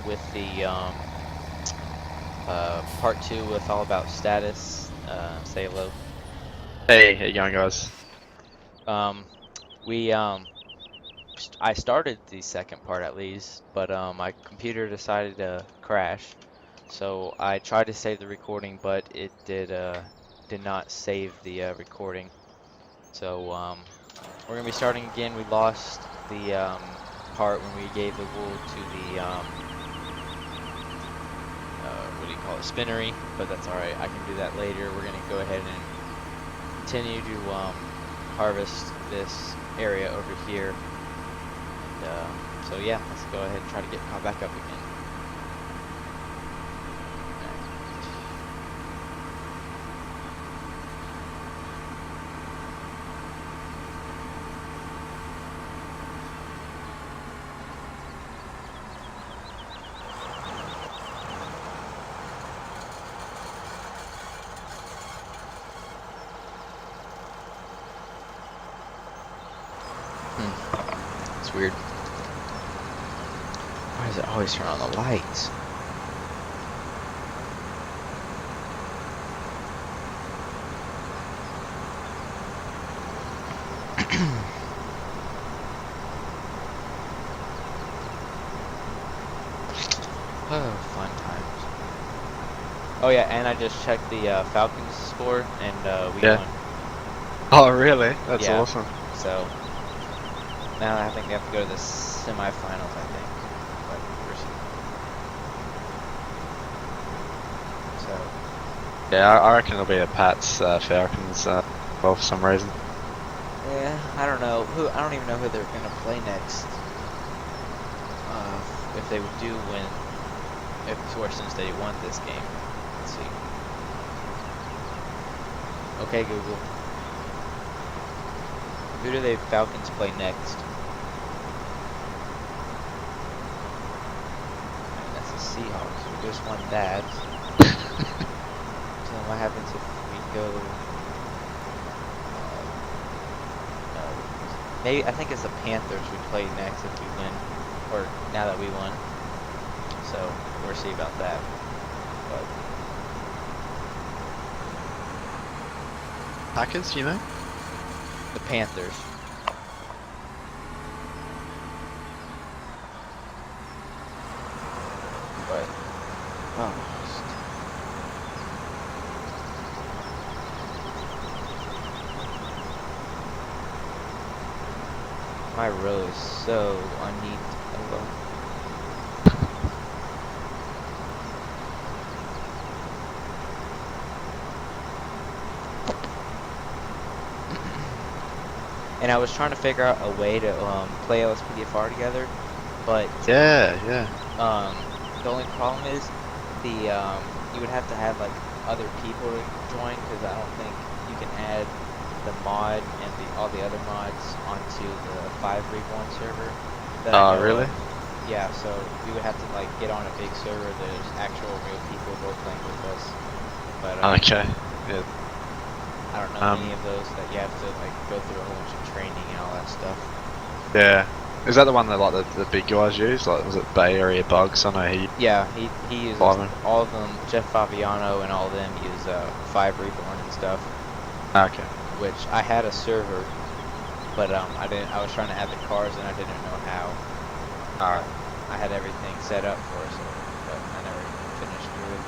with the part 2 with All About Status. Say hello. Hey, how you going, guys? Um, we I started the second part at least, but my computer decided to crash. So I tried to save the recording, but it did not save the recording. So we're gonna be starting again. We lost the part when we gave the wool to the what do you call it, spinnery, but that's all right. I can do that later. We're gonna go ahead and continue to harvest this area over here. And so yeah, let's go ahead and try to get caught back up again. It's weird. Why does it always turn on the lights? Oh, fun times. Oh yeah, and I just checked the Falcons score, and we Yeah. won. Oh, really? That's Yeah. awesome. So now I think they have to go to the semifinals. I think. But we'll see. So Yeah, I reckon it'll be a Pats Falcons well for some reason. yeah, I don't know who. I don't even know who they're gonna play next. If they do win, or since they won this game. Let's see. Okay, Google. Who do the Falcons play next? And that's the Seahawks. We just won that. So what happens if we go? Maybe I think it's the Panthers we play next if we win, or now that we won. So we'll see about that. But Packers, you know? the Panthers. But my row is so unneat. And I was trying to figure out a way to play LSPDFR together, but Yeah. the only problem is the you would have to have like other people to join, because I don't think you can add the mod and all the other mods onto the 5 Reborn server. Oh, really? Yeah, so we would have to like get on a big server. There's actual real people role playing with us. But Okay. Yeah. I don't know any of those that you have to like go through a whole bunch of training and all that stuff. Yeah. Is that the one that like the big guys use? Like, was it Bay Area Bugs? I know he. Yeah, he uses Byron. all of them. Jeff Fabiano and all of them use 5 Reborn and stuff. Okay. Which I had a server, but I didn't. I was trying to add the cars and I didn't know how. Alright. I had everything set up for us, but I never finished through it.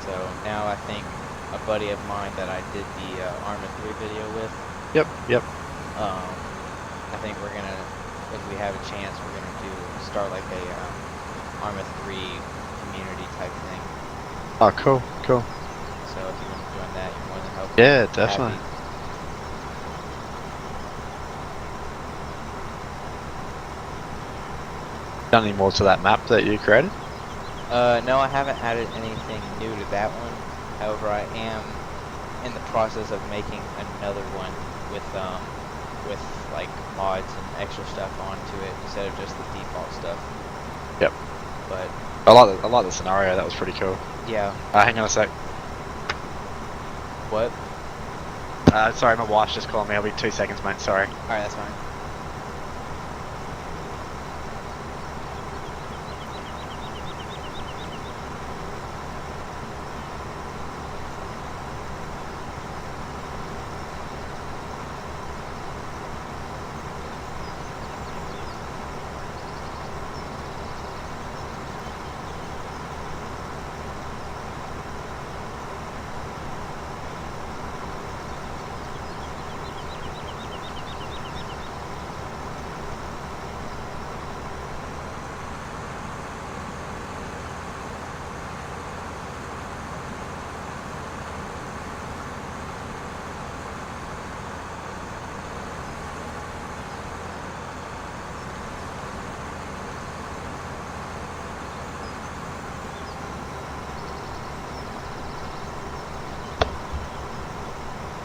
So now I think a buddy of mine that I did the Arma 3 video with. Yep. I think we're gonna, if we have a chance, we're gonna start like a Arma 3 community type thing. Oh, cool. So if you want to join that, you're more than welcome. Yeah, definitely. Done any more to that map that you created? No, I haven't added anything new to that one. However, I am in the process of making another one with like mods and extra stuff onto it instead of just the default stuff. Yep. But I like the scenario. That was pretty cool. yeah. Hang on a sec. What? Sorry, my wife's just calling me. I'll be 2 seconds, mate. Sorry. All right, that's fine.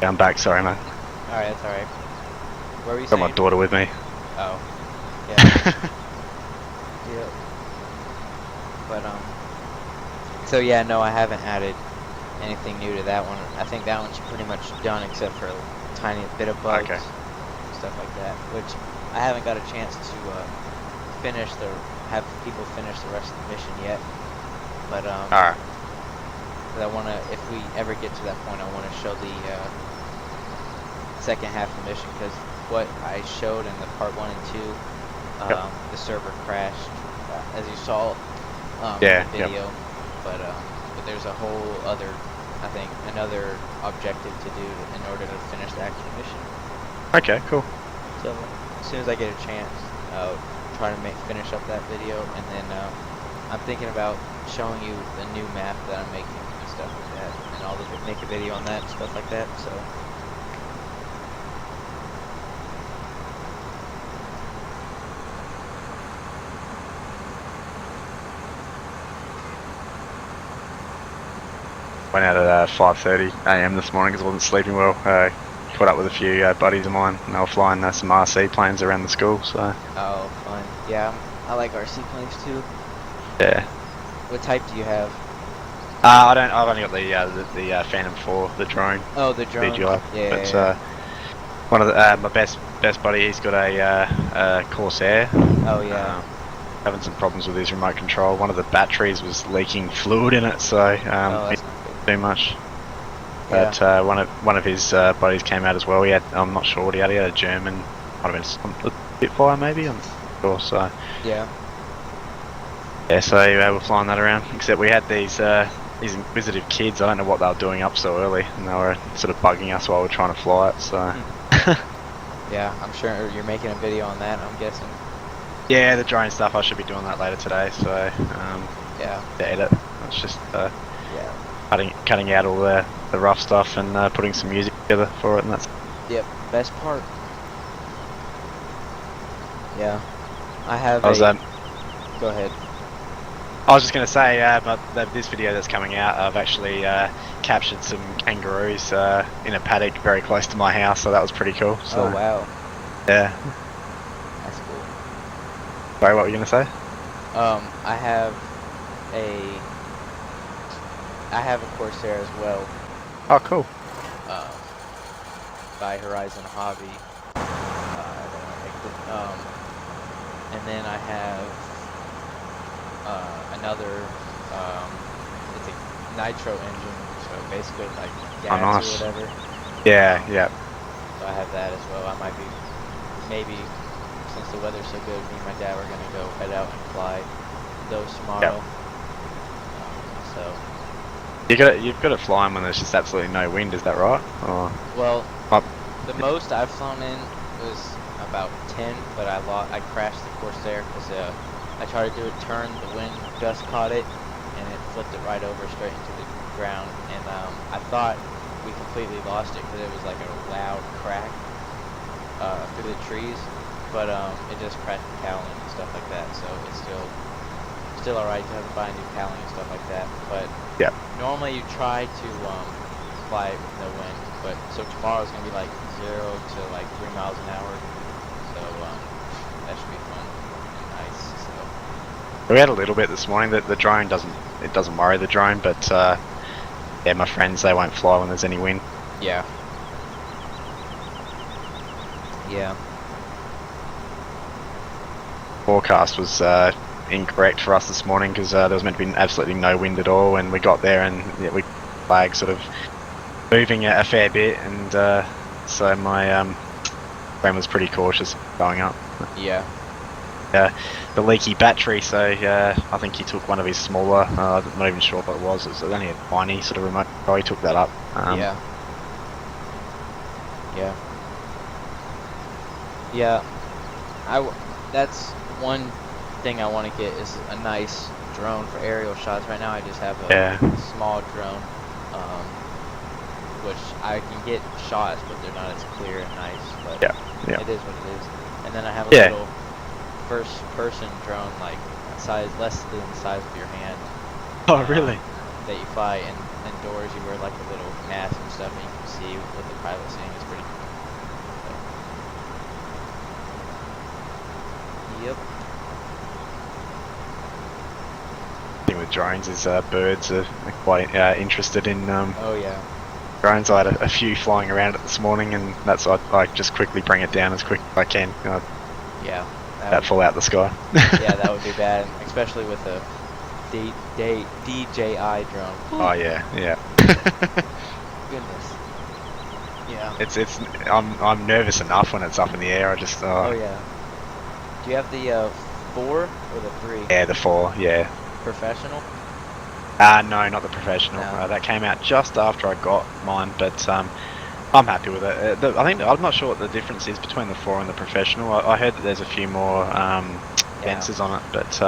Yeah, I'm back. Sorry, man. Alright, that's alright. What were you Got my saying? daughter with me. Oh. Yeah. Yep. But, so yeah, no, I haven't added anything new to that one. I think that one's pretty much done except for a tiny bit of bugs. Okay. Stuff like that, which I haven't got a chance to have people finish the rest of the mission yet. But Alright. I wanna, if we ever get to that point, I wanna show the second half of the mission, because what I showed in the part 1 and 2, the server crashed, as you saw in the video. But there's a whole other, I think, another objective to do in order to finish the actual mission. Okay, cool. So as soon as I get a chance, try to finish up that video, and then I'm thinking about showing you the new map that I'm making and stuff like that, and I'll make a video on that and stuff like that. So. Went out at 5:30 a.m. this morning because I wasn't sleeping well. Caught up with a few buddies of mine, and they were flying some RC planes around the school. So. Oh, fun! Yeah, I like RC planes too. Yeah. What type do you have? I don't. I've only got the Phantom 4, the drone. Oh, the drone. DJI. Yeah. But yeah. one of my best buddy, he's got a Corsair. Oh yeah. Having some problems with his remote control. One of the batteries was leaking fluid in it, so too much. Yeah. But one of his buddies came out as well. He had, I'm not sure what he had. He had a German, might have been some Spitfire maybe. I'm not sure. So yeah. Yeah, so we're flying that around. Except we had these inquisitive kids. I don't know what they were doing up so early, and they were sort of bugging us while we we're trying to fly it. So yeah, I'm sure you're making a video on that, I'm guessing. Yeah, the drone stuff. I should be doing that later today. So yeah. The edit. It's just yeah. cutting out all the rough stuff and putting some music together for it, and that's. Yep, best part. Yeah, I have. Go ahead. I was just going to say, this video that's coming out, I've actually captured some kangaroos in a paddock very close to my house, so that was pretty cool. So, oh wow. Yeah. That's cool. Sorry, what were you going to say? I have a Corsair as well. Oh, cool. By Horizon Hobby. And then I have another, it's a nitro engine, so basically like gas or whatever. Yeah, yeah. So I have that as well. I might be, maybe, since the weather's so good, me and my dad were going to go head out and fly those tomorrow. Yep. So. You've got to fly them when there's just absolutely no wind, is that right? Or... Well, the most I've flown in was about 10, but I crashed the Corsair because I tried to do a turn, the wind gust caught it, and it flipped it right over straight into the ground, and I thought we completely lost it because it was like a loud crack through the trees, but it just cracked the cowling and stuff like that, so it's still alright to have to buy a new cowling and stuff like that, but yeah. Normally you try to fly it with no wind, but so tomorrow's going to be like 0 to like 3 miles an hour, so that should be fun and nice. So we had a little bit this morning. The drone doesn't worry the drone, but yeah, my friends, they won't fly when there's any wind. Yeah. Yeah. Forecast was incorrect for us this morning because there was meant to be absolutely no wind at all, and we got there and we flag sort of moving a fair bit, and so my friend was pretty cautious going up. Yeah. The leaky battery, so I think he took one of his smaller, I'm not even sure what it was only a tiny sort of remote control, he took that up. Yeah. That's one thing I want to get is a nice drone for aerial shots. Right now I just have a small drone, which I can get shots, but they're not as clear and nice, but it is what it is. And then I have a little first person drone, like less than the size of your hand. Oh really? That you fly, and indoors, you wear like a little mask and stuff, and you can see what the pilot's seeing. It's pretty cool. Yep. The thing with drones is birds are quite interested in Oh yeah. drones. I had a few flying around it this morning, and that's I just quickly bring it down as quick as I can. Yeah. That fall out the sky. Yeah, that would be bad, especially with a DJI drone. Oh yeah, yeah. Goodness. Yeah. It's I'm nervous enough when it's up in the air. I just Oh yeah. Do you have the 4 or the 3? Yeah, the 4. Yeah. Professional? No, not the professional. No. That came out just after I got mine, but I'm happy with it. I'm not sure what the difference is between the 4 and the professional. I heard that there's a few more sensors on it, but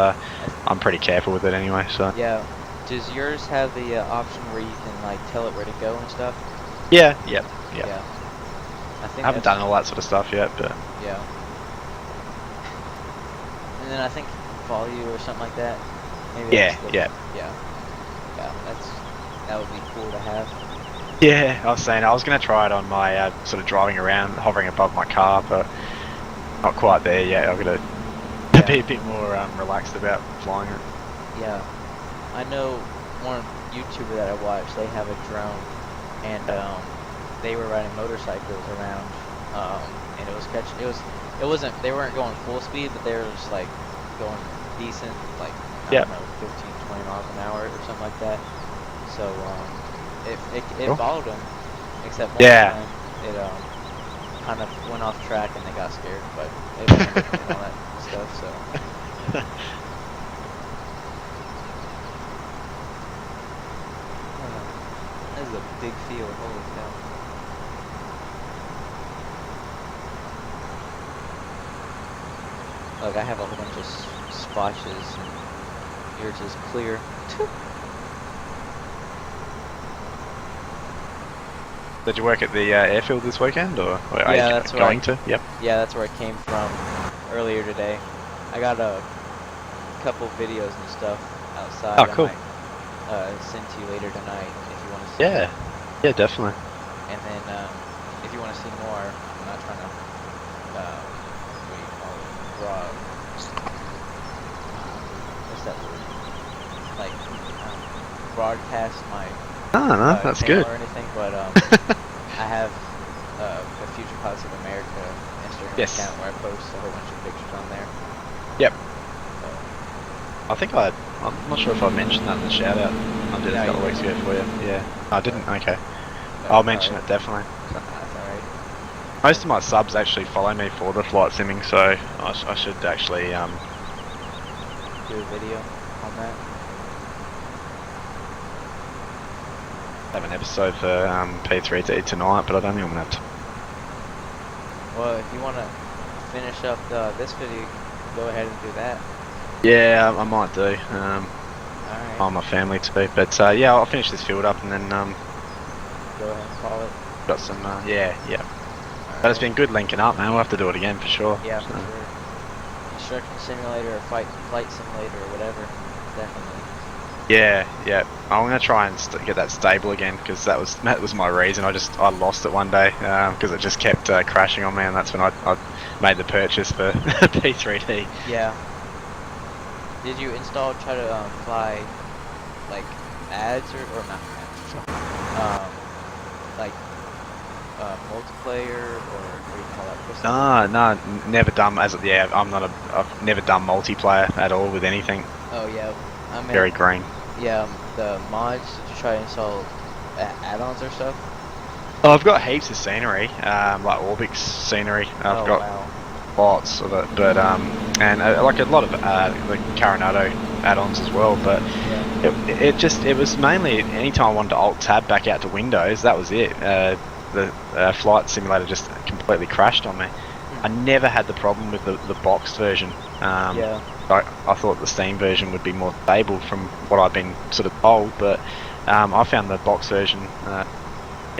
I'm pretty careful with it anyway. So Yeah. Does yours have the option where you can like tell it where to go and stuff? yeah. Yeah. I think I haven't done all that sort of stuff yet, but Yeah. And then I think follow you or something like that. Maybe yeah. Yeah. Yeah. That would be cool to have. Yeah, I was saying I was going to try it on my sort of driving around, hovering above my car, but not quite there yet. I've got to be a bit more relaxed about flying it. Yeah. I know one YouTuber that I watched, they have a drone, and they were riding motorcycles around, and it was catching, it wasn't, they weren't going full speed, but they were just like going decent, like, I don't know, 15, 20 miles an hour or something like that. So, it Cool. followed them, except one Yeah. time it kind of went off track and they got scared, but they learned and all that stuff, so. This is a big field, holy cow. Look, I have a whole bunch of splotches, and yours is clear. Did you work at the airfield this weekend, or are Yeah, you that's where going to? Yep. Yeah, that's where I came from earlier today. I got a couple videos and stuff outside. Oh, cool. I might send to you later tonight if you want to see. Yeah. Yeah, definitely. And then if you want to see more, I'm not trying to, what do you call it, what's that word? Like, broadcast my Oh, no, that's channel good. or anything, but I have the Future Pilots of America Instagram Yes. account where I post a whole bunch of pictures on there. Yep. So, I think I'm not sure if I mentioned that in the shout out I did No, a couple you of weeks ago for you. Yeah. I didn't? Okay. that's I'll mention alright. it definitely. That's alright. Most of my subs actually follow me for the flight simming, so I should actually Do a video on that. have an episode for P3D tonight, but I don't think I'm going to have Well, if you want to finish up this video, go ahead and do that. Yeah, I might do. Alright. On my family too, but yeah, I'll finish this field up and then Go ahead and call it. got some. Yeah. Alright. But it's been good linking up, man. We'll have to do it again for sure. Yeah, so. for sure. Instruction simulator or flight simulator or whatever. Definitely. Yeah. I'm gonna try and get that stable again because that was my reason. I lost it one day because it just kept crashing on me, and that's when I made the purchase for P3D. Yeah. Did you try to fly like ads or not ads? Like multiplayer or what do you call that? What's that? No, never done I've never done multiplayer at all with anything. Oh yeah, I mean, Very green. yeah, the mods. Did you try to install add-ons or stuff? Oh, I've got heaps of scenery, like Orbix scenery. I've got Wow. lots of it, but and like a lot of the Coronado add-ons as well. But Yeah. it was mainly anytime I wanted to Alt Tab back out to Windows, that was it. The flight simulator just completely crashed on me. I never had the problem with the boxed version. Yeah. I thought the Steam version would be more stable from what I've been sort of told, but I found the box version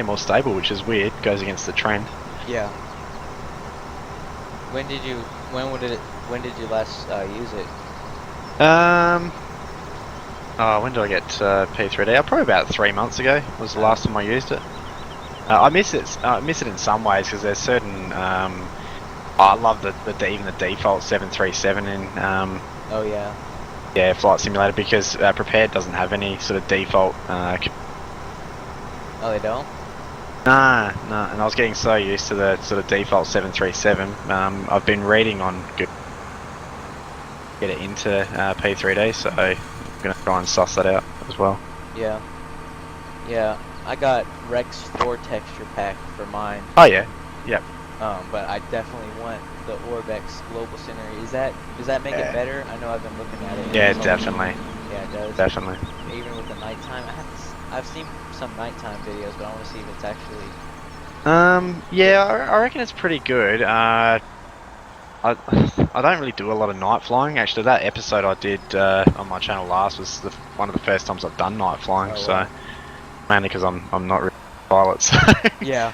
more stable, which is weird. Goes against the trend. Yeah. When did you last use it? I Oh, when did I get P3D? Probably about 3 months ago was the last time I used it. I miss it. I miss it in some ways because there's certain. I love even the default 737 in. Oh yeah. Yeah, Flight Simulator because Prepared doesn't have any sort of default. Oh, they don't. Nah, and I was getting so used to the sort of default 737. I've been reading on Google get it into P3D, so I'm gonna try and suss that out as well. Yeah. Yeah. I got Rex 4 texture pack for mine. Oh yeah, yep. But I definitely want the Orbex global scenery. Does that make it better? I know I've been looking at it. Yeah, definitely. Yeah, it does. Definitely. Even with the nighttime, I've seen some nighttime videos, but I want to see if it's actually. Yeah, I reckon it's pretty good. I don't really do a lot of night flying. Actually, that episode I did on my channel last was one of the first times I've done night flying. Oh, so wow. mainly because I'm not really a pilot. So Yeah.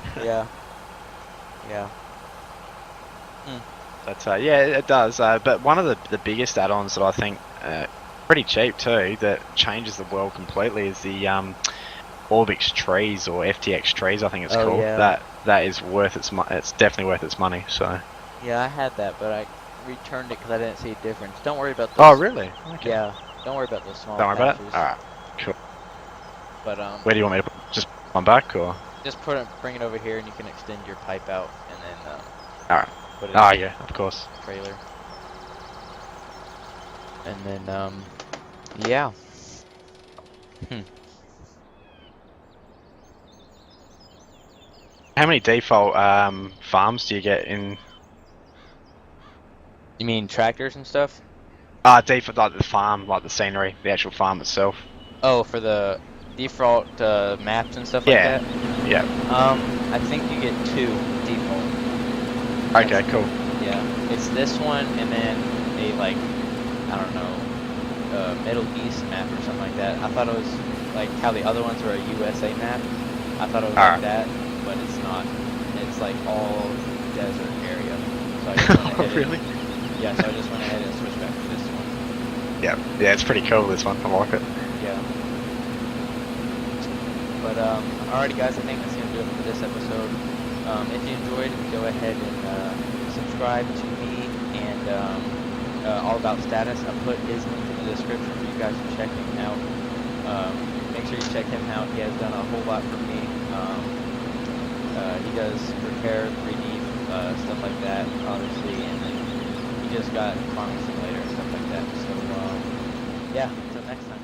But yeah, it does. But one of the biggest add-ons that I think pretty cheap too that changes the world completely is the Orbix trees or FTX trees. I think it's called. Yeah. That is worth it's definitely worth its money. So. Yeah, I had that, but I returned it because I didn't see a difference. Don't worry about those. Oh really? Okay. Yeah. Don't worry about those small. Don't worry about patches. it. All right. Cool. But Where do you want me to put? Just one back or? just bring it over here, and you can extend your pipe out, and then All right. put it Oh in yeah, of course. the trailer. And then yeah. How many default farms do you get in? You mean tractors and stuff? Default like the farm, like the scenery, the actual farm itself. Oh, for the default maps and stuff Yeah. like that? Yeah. I think you get 2 default. Okay, cool. Yeah, it's this one and then a like, I don't know, Middle East map or something like that. I thought it was like how the other ones were a USA map. I thought it was like that, but it's not. It's like all desert area. So I just went ahead Really? Yeah, so I just went ahead and switched back to this one. Yeah, it's pretty cool, this one. I like it. Yeah. But alrighty guys, I think that's gonna do it for this episode. If you enjoyed, go ahead and subscribe to me and All About Status. I'll put his link in the description for you guys to check him out. Make sure you check him out. He has done a whole lot for me. He does repair, 3D stuff like that, obviously, and then he just got Farming Simulator and stuff like that. So yeah, until next time.